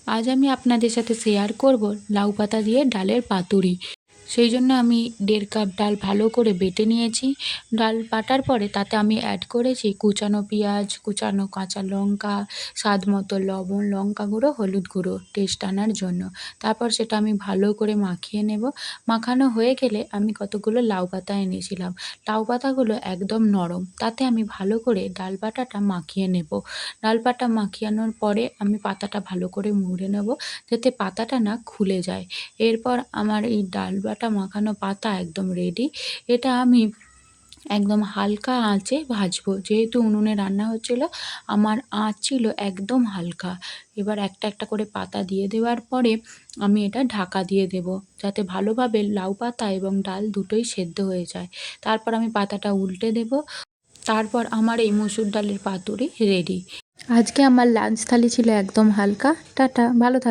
আজ আমি আপনাদের সাথে শেয়ার করব লাউ পাতা দিয়ে ডালের পাতুরি। সেই জন্য আমি 1.5 কাপ ডাল ভালো করে বেটে নিয়েছি। ডাল বাটার পরে তাতে আমি অ্যাড করেছি কুচানো পেঁয়াজ, কুচানো কাঁচা লঙ্কা, স্বাদ মতো লবণ, লঙ্কা গুঁড়ো, হলুদ গুঁড়ো টেস্ট আনার জন্য। তারপর সেটা আমি ভালো করে মাখিয়ে নেব। মাখানো হয়ে গেলে আমি কতগুলো লাউ পাতা এনেছিলাম। লাউ পাতাগুলো একদম নরম, তাতে আমি ভালো করে ডাল বাটাটা মাখিয়ে নেব। ডাল বাটা মাখিয়ানোর পরে আমি পাতাটা ভালো করে মুড়ে নেব, যাতে পাতাটা না খুলে যায়। এরপর আমার এই ডাল বাটা মাখানো পাতা একদম রেডি। এটা আমি একদম হালকা আঁচে ভাজবো। যেহেতু উনুনে রান্না হচ্ছিল, আমার আঁচ ছিল একদম হালকা। এবার একটা একটা করে পাতা দিয়ে দেওয়ার পরে আমি এটা ঢাকা দিয়ে দেব, যাতে ভালোভাবে লাউ পাতা এবং ডাল দুটোই সেদ্ধ হয়ে যায়। তারপর আমি পাতাটা উল্টে দেব। তারপর আমার এই মসুর ডালের পাতুরি রেডি। আজকে আমার লাঞ্চ থালি ছিল একদম হালকা। টাটা, ভালো থাক।